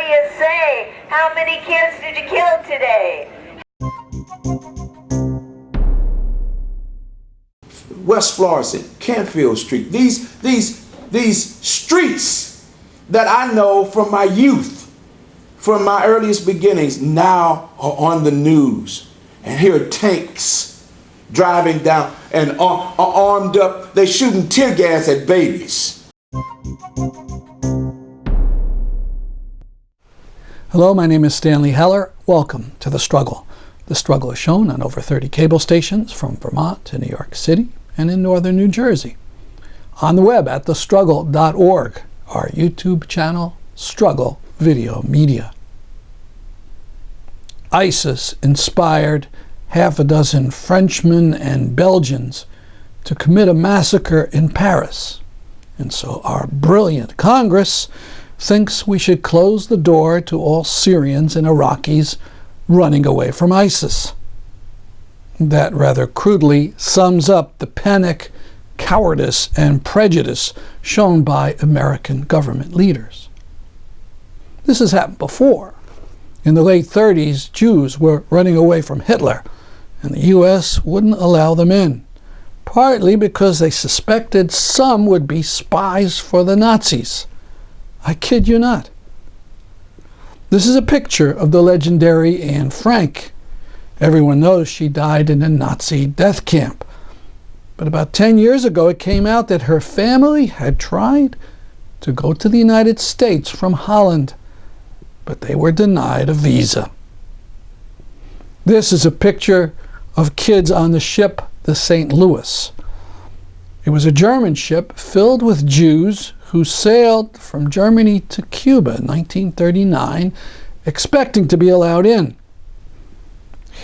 do you say? How many kids did you kill today? West Florissant, Canfield Street, these streets that I know from my youth, from my earliest beginnings, now are on the news. And here are tanks driving down and armed up. They're shooting tear gas at babies. Hello, my name is Stanley Heller. Welcome to The Struggle. The Struggle is shown on over 30 cable stations from Vermont to New York City and in northern New Jersey. On the web at thestruggle.org, our YouTube channel, Struggle Video Media. ISIS inspired half a dozen Frenchmen and Belgians to commit a massacre in Paris. And so our brilliant Congress thinks we should close the door to all Syrians and Iraqis running away from ISIS. That rather crudely sums up the panic, cowardice, and prejudice shown by American government leaders. This has happened before. In the late 30s, Jews were running away from Hitler, and the U.S. wouldn't allow them in, partly because they suspected some would be spies for the Nazis. I kid you not. This is a picture of the legendary Anne Frank. Everyone knows she died in a Nazi death camp. But about 10 years ago, it came out that her family had tried to go to the United States from Holland, but they were denied a visa. This is a picture of kids on the ship, the St. Louis. It was a German ship filled with Jews who sailed from Germany to Cuba in 1939, expecting to be allowed in.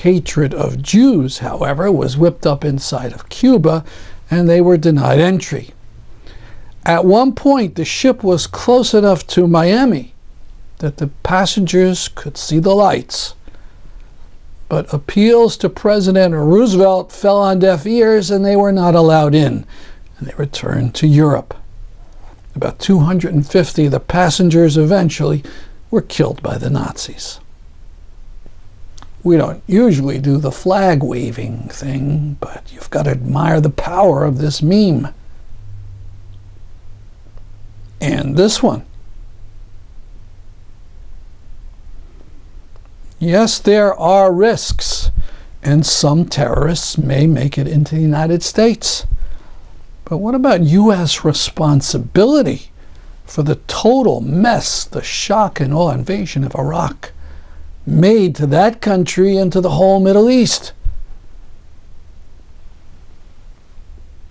Hatred of Jews, however, was whipped up inside of Cuba, and they were denied entry. At one point, the ship was close enough to Miami that the passengers could see the lights. But appeals to President Roosevelt fell on deaf ears, and they were not allowed in, and they returned to Europe. About 250 of the passengers eventually were killed by the Nazis. We don't usually do the flag waving thing, but you've got to admire the power of this meme. And this one. Yes, there are risks, and some terrorists may make it into the United States. But what about U.S. responsibility for the total mess the shock and awe invasion of Iraq made to that country and to the whole Middle East?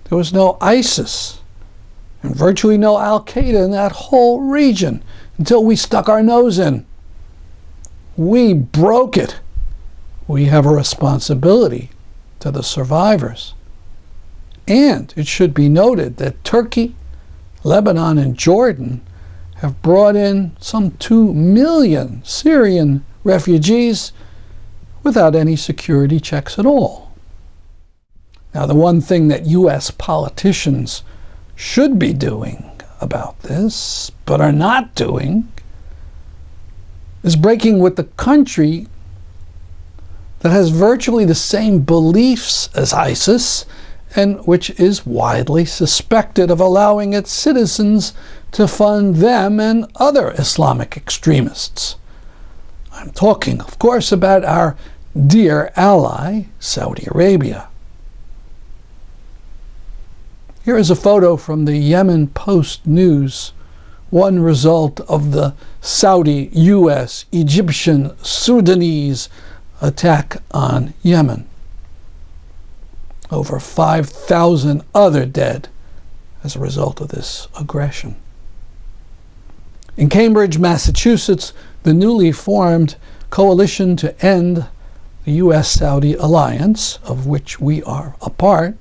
There was no ISIS and virtually no Al-Qaeda in that whole region until we stuck our nose in. We broke it. We have a responsibility to the survivors. And it should be noted that Turkey, Lebanon, and Jordan have brought in some 2 million Syrian refugees without any security checks at all. Now, the one thing that U.S. politicians should be doing about this, but are not doing, is breaking with the country that has virtually the same beliefs as ISIS and which is widely suspected of allowing its citizens to fund them and other Islamic extremists. I'm talking, of course, about our dear ally, Saudi Arabia. Here is a photo from the Yemen Post News, one result of the Saudi, U.S., Egyptian, Sudanese attack on Yemen. Over 5,000 other dead as a result of this aggression. In Cambridge, Massachusetts, the newly formed Coalition to End the U.S-Saudi Alliance, of which we are a part,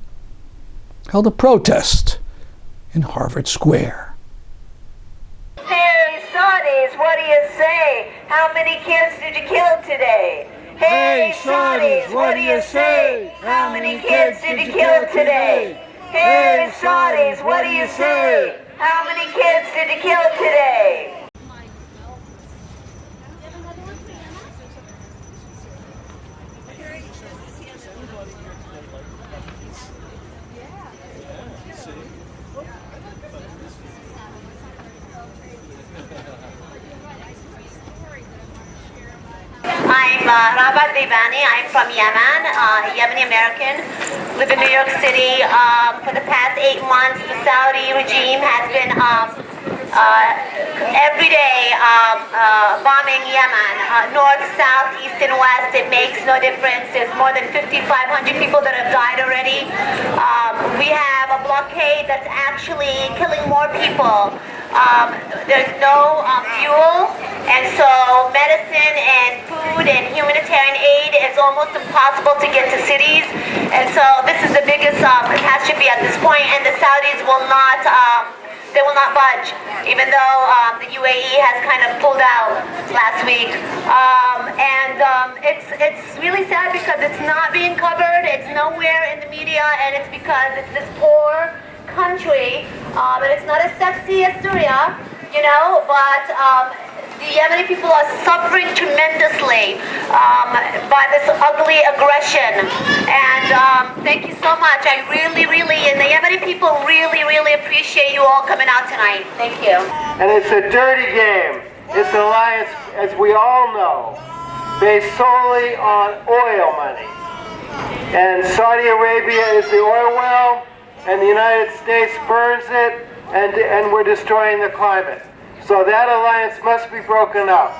held a protest in Harvard Square. Hey, Saudis, what do you say? How many kids did you kill today? Hey, Saudis, what do you say? How many kids did you kill today? Hey, Saudis, what do you say? How many kids did you kill today? I'm Rabat Bebani. I'm from Yemen, Yemeni American. Live in New York City. For the past 8 months, the Saudi regime has been every day bombing Yemen, north, south, east, and west. It makes no difference. There's more than 5,500 people that have died already. We have a blockade that's actually killing more people. There's no fuel, and so medicine and food and humanitarian aid is almost impossible to get to cities. And so this is the biggest catastrophe at this point, and the Saudis will not they will not budge, even though the UAE has kind of pulled out last week. It's really sad because it's not being covered, it's nowhere in the media, and it's because it's this poor country, and it's not as sexy as Syria, you know, but the Yemeni people are suffering tremendously by this ugly aggression. And thank you so much. I really, and the Yemeni people really appreciate you all coming out tonight. Thank you. And it's a dirty game. It's an alliance, as we all know, based solely on oil money. And Saudi Arabia is the oil well, and the United States burns it, and we're destroying the climate. So that alliance must be broken up.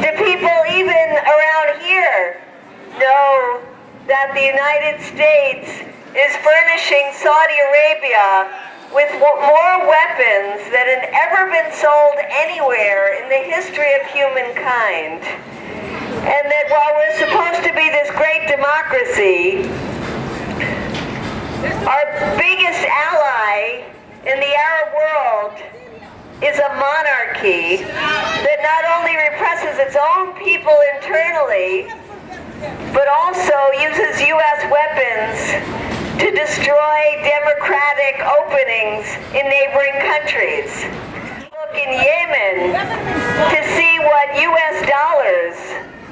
The people even around here know that the United States is furnishing Saudi Arabia with more weapons than had ever been sold anywhere in the history of humankind. And that while we're supposed to be this great democracy, our biggest ally in the Arab world is a monarchy that not only represses its own people internally, but also uses U.S. weapons to destroy democratic openings in neighboring countries. Look in Yemen to see what U.S. dollars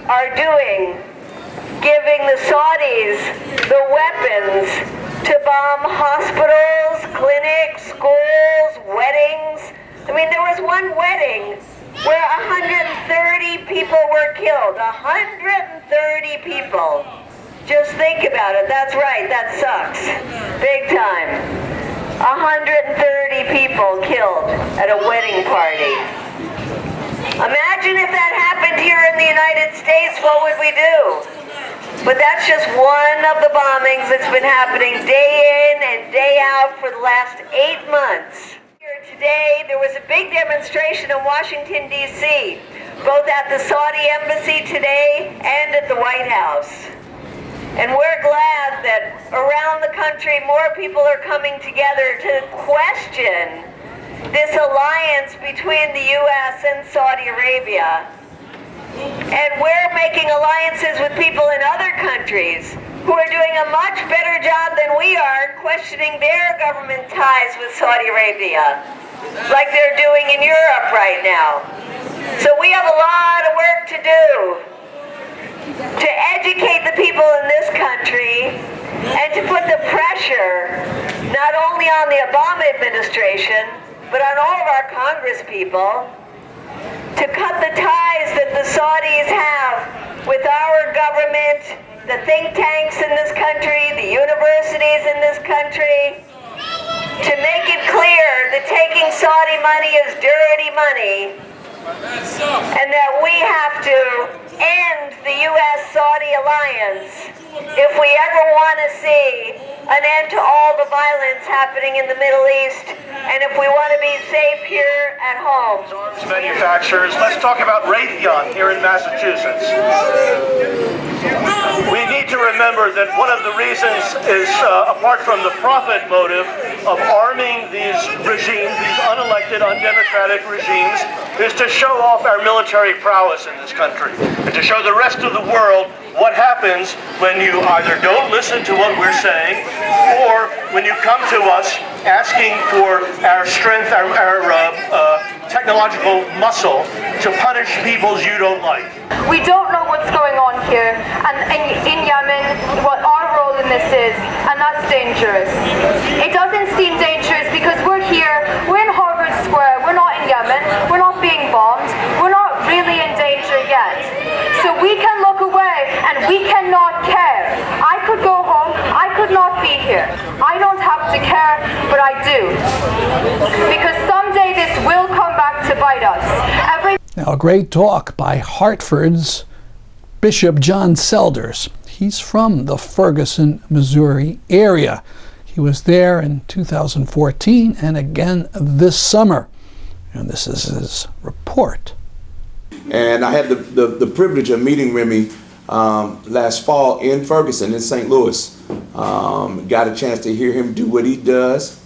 are doing, giving the Saudis the weapons to bomb hospitals, clinics, schools, weddings. I mean, there was one wedding where 130 people were killed. 130 people. Just think about it. That's right. That sucks. Big time. 130 people killed at a wedding party. Imagine if that happened here in the United States, what would we do? But that's just one of the bombings that's been happening day in and day out for the last 8 months. Today, there was a big demonstration in Washington, D.C., both at the Saudi embassy today and at the White House. And we're glad that around the country more people are coming together to question this alliance between the U.S. and Saudi Arabia. And we're making alliances with people in other countries who are doing a much better job than we are questioning their government ties with Saudi Arabia, like they're doing in Europe right now. So we have a lot of work to do to educate the people in this country and to put the pressure not only on the Obama administration, but on all of our Congress people to cut the ties that the Saudis have with our government, the think tanks in this country, the universities in this country, to make it clear that taking Saudi money is dirty money, and that we have to end the U.S.-Saudi alliance if we ever want to see an end to all the violence happening in the Middle East, and if we want to be safe here at home. Arms manufacturers, let's talk about Raytheon here in Massachusetts. We need to remember that one of the reasons is, apart from the profit motive of arming these regimes, these unelected, undemocratic regimes, is to show off our military prowess in this country and to show the rest of the world what happens when you either don't listen to what we're saying or when you come to us asking for our strength, our technological muscle to punish peoples you don't like. We don't know what's going on here, and in Yemen, what our role in this is, and that's dangerous. It doesn't seem dangerous because we're here, we're in Harvard Square, we're not in Yemen, we're not being bombed, we're not really in danger yet. So And we can look away and we cannot care. I could go home, I could not be here. I don't have to care, but I do. Because someday this will come back to bite us. Now, a great talk by Hartford's Bishop John Selders. He's from the Ferguson, Missouri area. He was there in 2014 and again this summer. And this is his report. And I had the privilege of meeting Remy last fall in Ferguson, in St. Louis. Got a chance to hear him do what he does.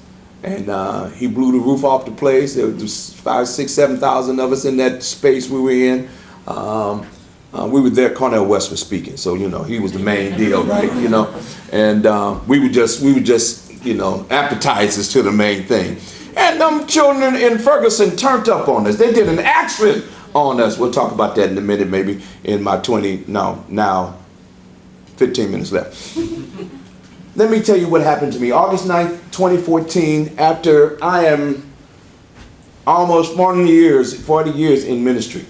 And he blew the roof off the place. There was 5,000, 6,000, 7,000 of us in that space we were in. We were there, Cornel West was speaking. So, you know, he was the main deal, right? You know, and we were just, you know, appetizers to the main thing. And them children in Ferguson turned up on us. They did an accident on us. We'll talk about that in a minute, maybe in my now 15 minutes left. Let me tell you what happened to me. August 9th, 2014, after I am almost 40 years in ministry.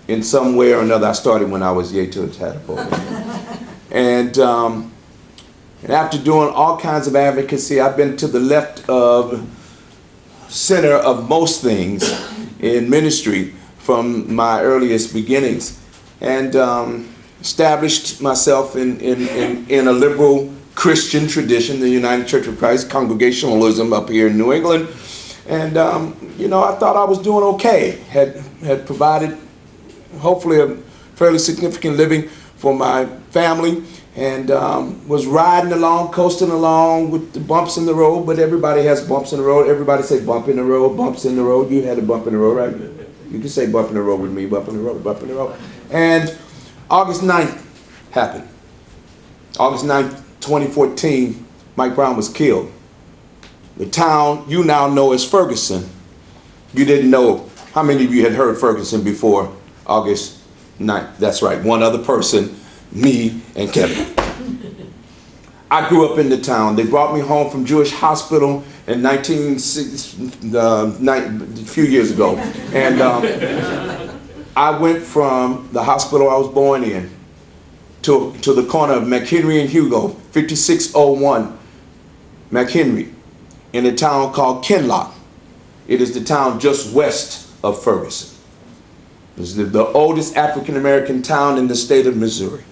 In some way or another, I started when I was yet to tadpole. And after doing all kinds of advocacy, I've been to the left of center of most things in ministry from my earliest beginnings, and established myself in a liberal Christian tradition, the United Church of Christ, Congregationalism up here in New England. And you know, I thought I was doing okay. Had provided hopefully a fairly significant living for my family, and was riding along, coasting along with the bumps in the road. But everybody has bumps in the road. Everybody say bump in the road, bumps in the road. You had a bump in the road, right? You can say bump in the road with me, bump in the road, bump in the road. And August 9th happened. August 9th, 2014, Mike Brown was killed. The town you now know as Ferguson. You didn't know. How many of you had heard Ferguson before August 9th? That's right, one other person, me and Kevin. I grew up in the town. They brought me home from Jewish Hospital in a few years ago. And I went from the hospital I was born in to the corner of McHenry and Hugo, 5601 McHenry, in a town called Kinloch. It is the town just west of Ferguson. It's the oldest African-American town in the state of Missouri.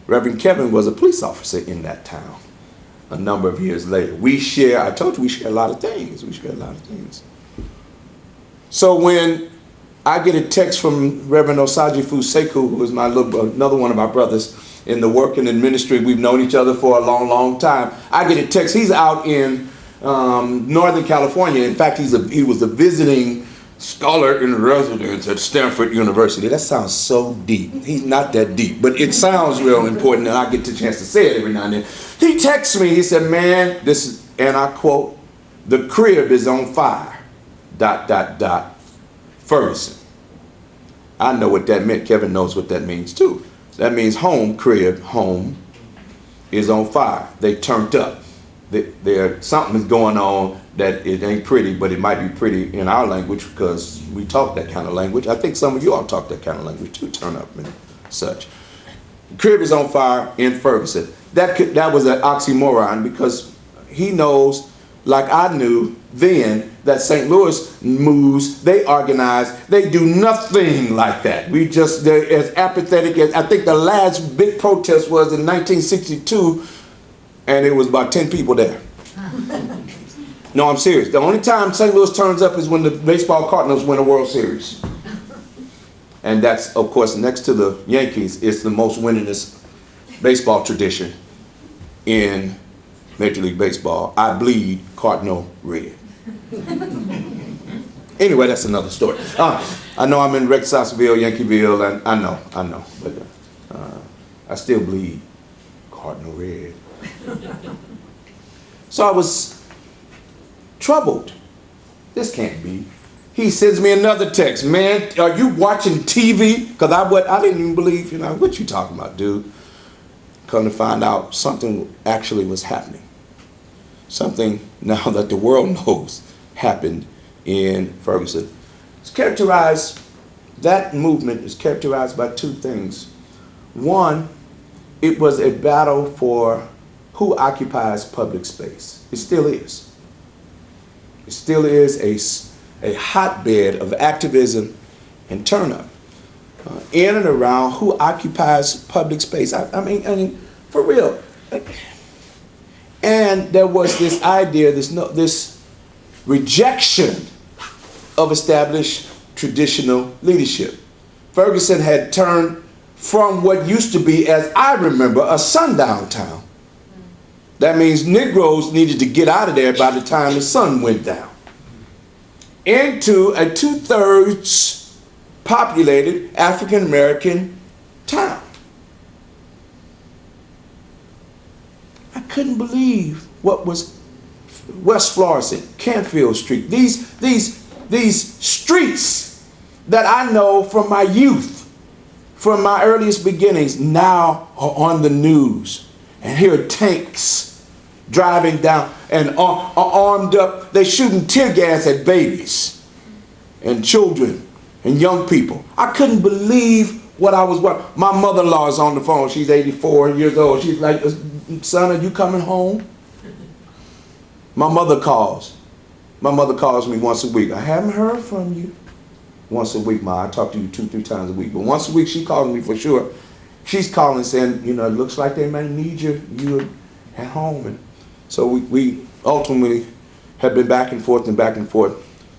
Reverend Kevin was a police officer in that town a number of years later. I told you we share a lot of things. So when I get a text from Reverend Osaji Fuseku, who is another one of my brothers in the work and in ministry, we've known each other for a long, long time. I get a text. He's out in Northern California. In fact, he was a visiting scholar in residence at Stanford University. That sounds so deep. He's not that deep, but it sounds real important, and I get the chance to say it every now and then. He texts me. He said, "Man, this is," and I quote, "the crib is on fire. ... Ferguson." I know what that meant. Kevin knows what that means too. That means home is on fire. They turned up. Something is going on that it ain't pretty, but it might be pretty in our language because we talk that kind of language. I think some of you all talk that kind of language too, turn up and such. The crib is on fire in Ferguson. That was an oxymoron because he knows, like I knew then, that St. Louis moves, they organize, they do nothing like that. They're as apathetic as, I think the last big protest was in 1962, and it was about 10 people there. No, I'm serious. The only time St. Louis turns up is when the baseball Cardinals win a World Series. And that's, of course, next to the Yankees, it's the most winningest baseball tradition in Major League Baseball. I bleed Cardinal red. Anyway, that's another story. I know I'm in Rexosville, Yankeeville, and I know, but I still bleed Cardinal red. So I was troubled. This can't be. He sends me another text. "Man, are you watching TV?" Because I didn't even believe, what you talking about, dude? Come to find out something actually was happening. Something now that the world knows happened in Ferguson. It's characterized that movement is characterized by two things. One, it was a battle for who occupies public space. It still is. It still is a hotbed of activism and turn-up in and around who occupies public space. I mean, for real. And there was this idea, this rejection of established traditional leadership. Ferguson had turned from what used to be, as I remember, a sundown town. That means Negroes needed to get out of there by the time the sun went down, into a 2/3 populated African-American town. I couldn't believe what was West Florissant, Canfield Street, these streets that I know from my youth, from my earliest beginnings, now are on the news. And here are tanks driving down and are armed up. They're shooting tear gas at babies and children and young people. I couldn't believe what I was watching. My mother-in-law is on the phone. She's 84 years old. She's like, son, are you coming home? My mother calls. My mother calls me once a week. I haven't heard from you. Once a week, Ma. I talk to you 2-3 times a week. But once a week, she calls me for sure. She's calling saying, you know, it looks like they may need you at home. And so we ultimately have been back and forth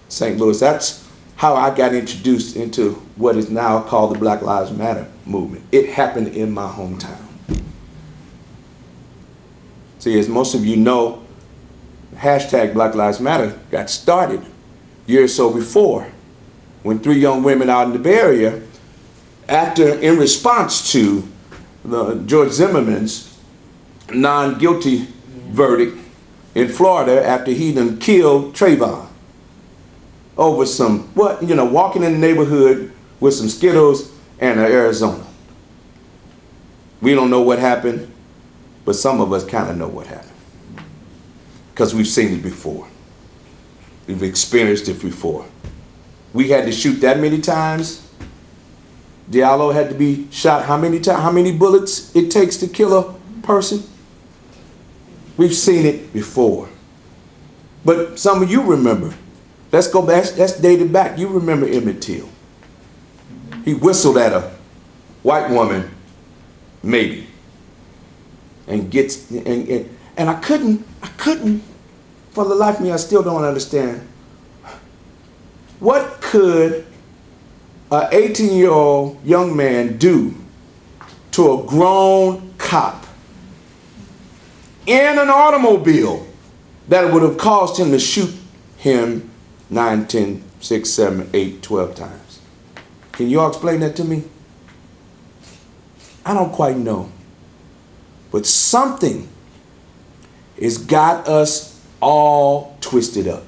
St. Louis. That's how I got introduced into what is now called the Black Lives Matter movement. It happened in my hometown. See, as most of you know, hashtag Black Lives Matter got started a year or so before, when 3 young women out in the Bay Area, in response to George Zimmerman's non-guilty verdict in Florida after he done killed Trayvon over some, walking in the neighborhood with some Skittles and Arizona. We don't know what happened, but some of us kind of know what happened, because we've seen it before. We've experienced it before. We had to shoot that many times. Diallo had to be shot how many times? How many bullets it takes to kill a person? We've seen it before. But some of you remember. Let's go back. Let's date it back. You remember Emmett Till. He whistled at a white woman, maybe, and I couldn't, for the life of me, I still don't understand. What could an 18-year-old young man do to a grown cop in an automobile that would have caused him to shoot him 9, 10, 6, 7, 8, 12 times? Can you all explain that to me? I don't quite know. But something has got us all twisted up.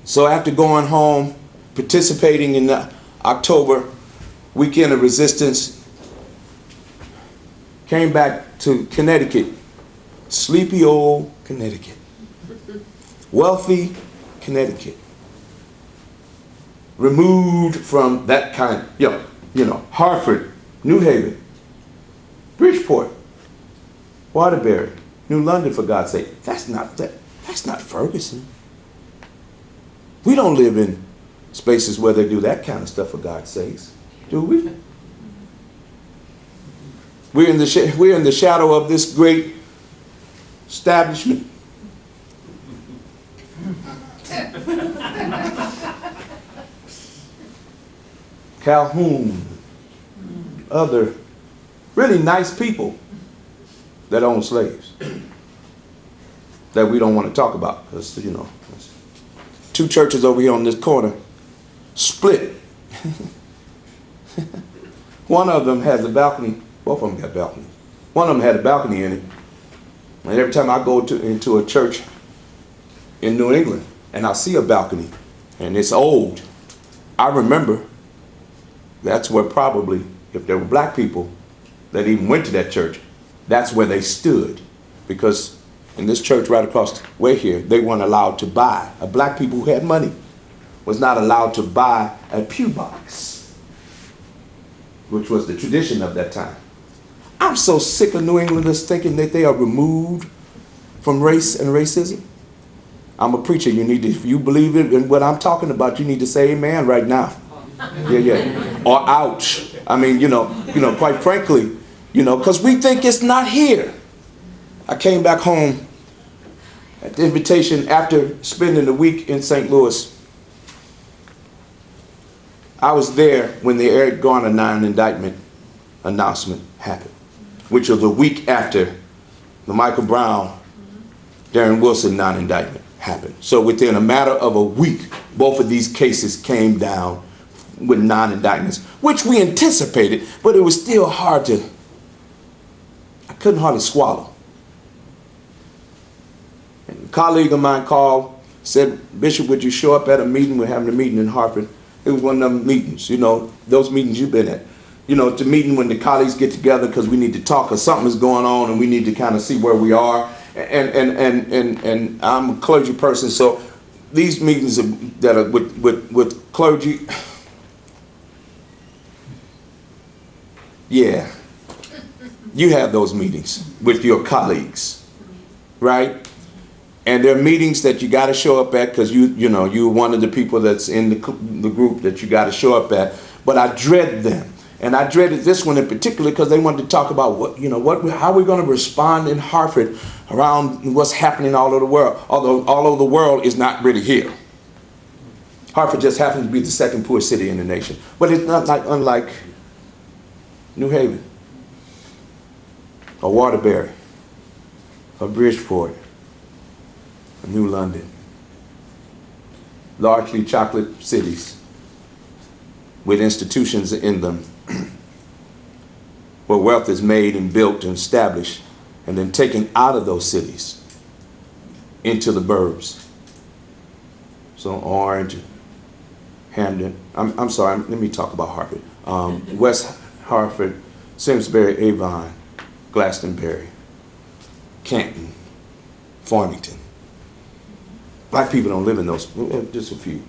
So after going home, participating in the October weekend of resistance, came back to Connecticut, sleepy old Connecticut, wealthy Connecticut, removed from that kind, Hartford, New Haven, Bridgeport, Waterbury, New London, for God's sake. That's not Ferguson. We don't live in spaces where they do that kind of stuff, for God's sakes, do we? We're in the shadow of this great establishment. Calhoun, other really nice people that own slaves that we don't want to talk about, because, 2 churches over here on this corner split. One of them has a balcony. Both of them got balconies. One of them had a balcony in it. And every time I go into a church in New England and I see a balcony and it's old, I remember that's where probably, if there were black people that even went to that church, that's where they stood. Because in this church right across the way here, they weren't allowed to buy. Black people who had money was not allowed to buy a pew box, which was the tradition of that time. I'm so sick of New Englanders thinking that they are removed from race and racism. I'm a preacher. You need to, if you believe it in what I'm talking about, you need to say amen right now. Yeah. Or ouch. I mean, quite frankly, because we think it's not here. I came back home at the invitation after spending the week in St. Louis. I was there when the Eric Garner 9 indictment announcement happened, which was a week after the Michael Brown, Darren Wilson 9 indictment happened. So within a matter of a week, both of these cases came down with 9 indictments, which we anticipated, but it was still hard to, I couldn't hardly swallow. And a colleague of mine called, said, Bishop, would you show up at a meeting? We're having a meeting in Hartford. It was one of them meetings, those meetings you've been at. It's a meeting when the colleagues get together because we need to talk or something is going on and we need to kind of see where we are. And I'm a clergy person, so these meetings that are with clergy, yeah, you have those meetings with your colleagues, right? And there are meetings that you got to show up at because you're one of the people that's in the group that you got to show up at. But I dread them, and I dreaded this one in particular because they wanted to talk about how we're going to respond in Hartford around what's happening all over the world. Although all over the world is not really here. Hartford just happens to be the second poorest city in the nation, but it's not unlike New Haven, or Waterbury, or Bridgeport, or New London. Largely chocolate cities with institutions in them where wealth is made and built and established and then taken out of those cities into the burbs. So Orange, Hamden, I'm sorry, let me talk about Hartford. West Hartford, Simsbury, Avon, Glastonbury, Canton, Farmington. Black people don't live in those, just a few.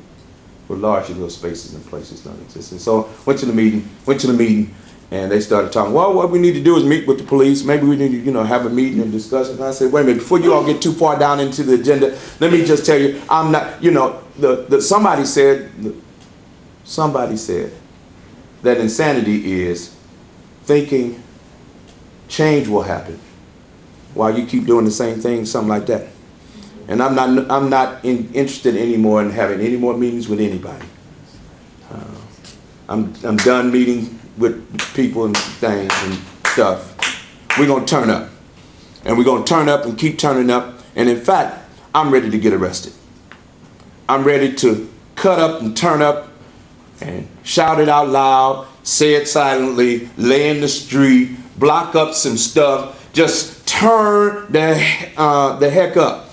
But largely those spaces and places don't exist. And so went to the meeting, and they started talking, well, what we need to do is meet with the police. Maybe we need to, have a meeting and discuss it. And I said, wait a minute, before you all get too far down into the agenda, let me just tell you, I'm not, somebody said that insanity is thinking change will happen while you keep doing the same thing, something like that. And I'm not interested anymore in having any more meetings with anybody. I'm done meeting with people and things and stuff. We're gonna turn up, and we're gonna turn up and keep turning up. And in fact, I'm ready to get arrested. I'm ready to cut up and turn up and shout it out loud, say it silently, lay in the street, block up some stuff, just turn the heck up.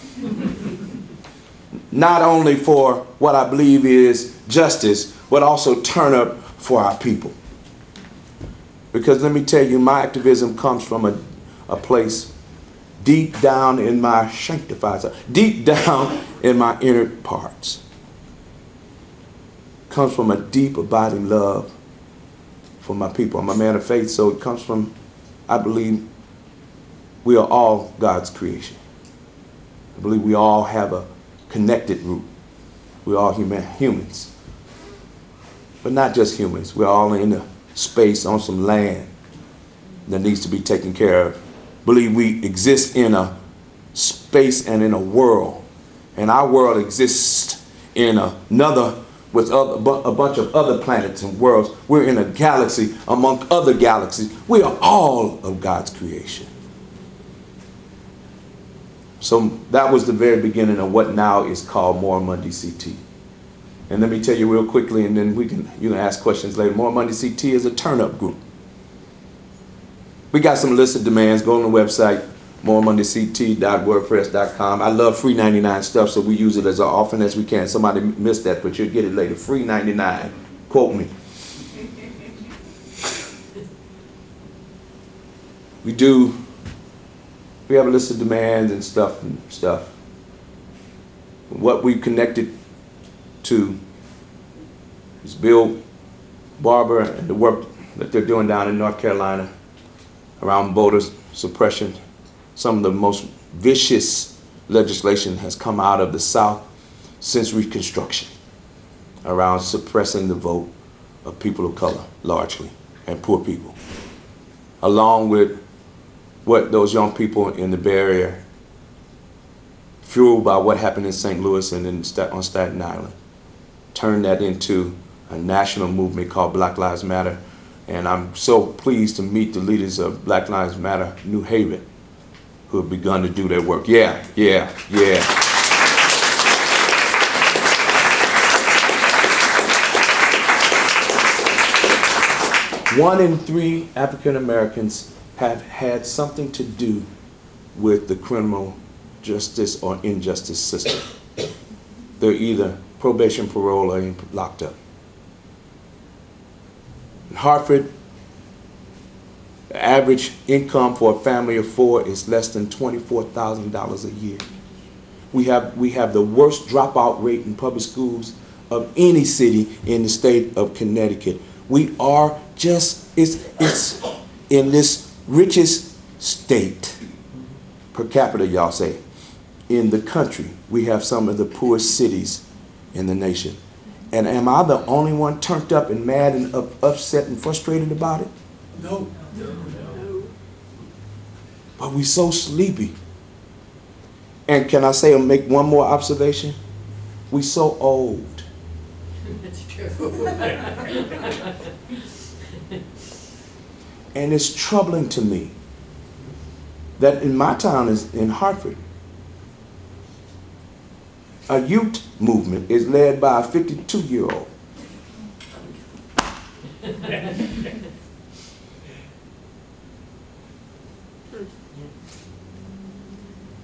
Not only for what I believe is justice, but also turn up for our people. Because let me tell you, my activism comes from a place deep down in my sanctified self, deep down in my inner parts. Comes from a deep abiding love for my people. I'm a man of faith, so it comes from, I believe we are all God's creation. I believe we all have a connected root. We're all humans. But not just humans. We're all in a space on some land that needs to be taken care of. I believe we exist in a space and in a world. And our world exists in another, with a bunch of other planets and worlds. We're in a galaxy among other galaxies. We are all of God's creation. So that was the very beginning of what now is called More Monday CT. And let me tell you real quickly, and then you can ask questions later. More Monday CT is a turn-up group. We got some list of demands. Go on the website, moremondayct.wordpress.com. I love free 99 stuff, so we use it as often as we can. Somebody missed that, but you'll get it later. Free 99. Quote me. We have a list of demands and stuff. What we connected to is Bill Barber and the work that they're doing down in North Carolina around voter suppression. Some of the most vicious legislation has come out of the South since Reconstruction around suppressing the vote of people of color, largely, and poor people, along with what those young people in the Bay Area, fueled by what happened in St. Louis and on Staten Island, turned that into a national movement called Black Lives Matter. And I'm so pleased to meet the leaders of Black Lives Matter New Haven, who have begun to do their work. Yeah. 1 in 3 African Americans have had something to do with the criminal justice or injustice system. They're either probation, parole, or locked up. In Hartford, the average income for a family of 4 is less than $24,000 a year. We have the worst dropout rate in public schools of any city in the state of Connecticut. We are just, it's in this richest state, per capita, y'all say, in the country. We have some of the poorest cities in the nation. And am I the only one turned up and mad and upset and frustrated about it? No. But we so sleepy. And can I say or make one more observation? We so old. That's true. And it's troubling to me that in my town, is in Hartford, a youth movement is led by a 52-year-old.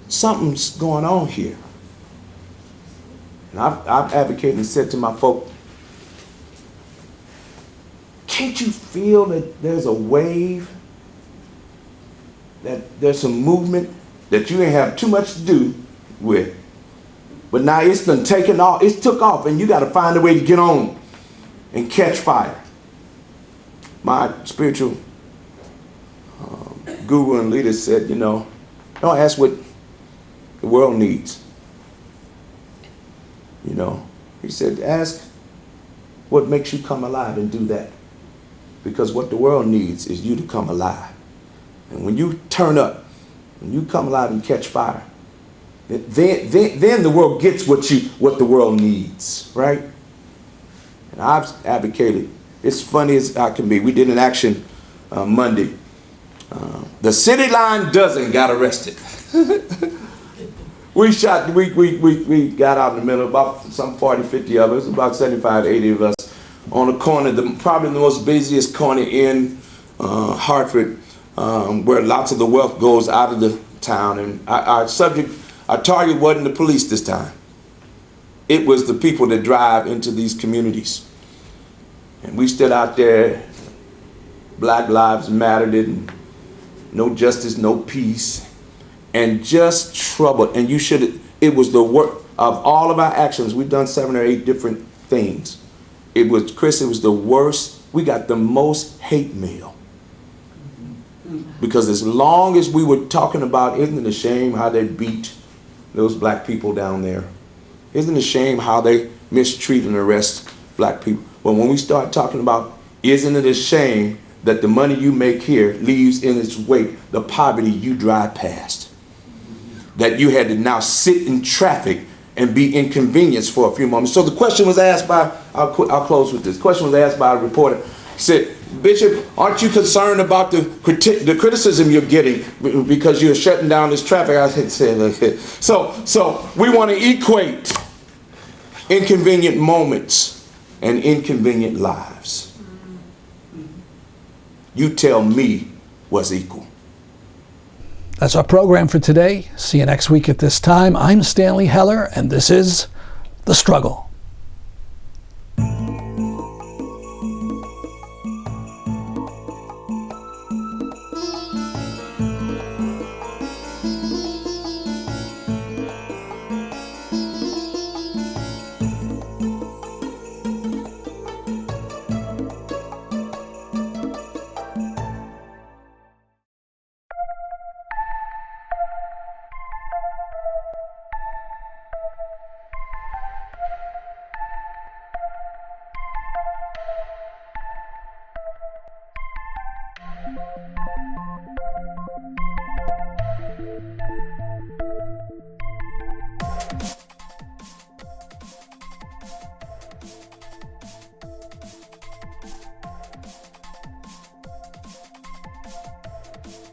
Something's going on here. And I've advocated and said to my folk, can't you feel that there's a wave, that there's some movement that you ain't have too much to do with, but now it's done taken off, it's took off, and you got to find a way to get on and catch fire. My spiritual guru and leader said, you know, don't ask what the world needs. You know, he said, ask what makes you come alive and do that. Because what the world needs is you to come alive. And when you turn up, when you come alive and catch fire, then the world gets what the world needs, right? And I've advocated, it's funny as I can be. We did an action Monday. The City Line dozen got arrested. We got out in the middle, about some 40, 50 of us, about 75, 80 of us, on a corner, probably the most busiest corner in Hartford, where lots of the wealth goes out of the town. And our target wasn't the police this time. It was the people that drive into these communities. And we stood out there, Black Lives Mattered, and no justice, no peace, and just trouble. And it was the work of all of our actions. We've done 7 or 8 different things. It was the worst. We got the most hate mail. Because as long as we were talking about, isn't it a shame how they beat those black people down there? Isn't it a shame how they mistreat and arrest black people? But when we start talking about, isn't it a shame that the money you make here leaves in its wake the poverty you drive past? That you had to now sit in traffic and be inconvenienced for a few moments. So the question was asked by, I'll close with this. The question was asked by a reporter. He said, Bishop, aren't you concerned about the criticism you're getting because you're shutting down this traffic? I said, so we want to equate inconvenient moments and inconvenient lives. You tell me what's equal. That's our program for today. See you next week at this time. I'm Stanley Heller, and this is The Struggle.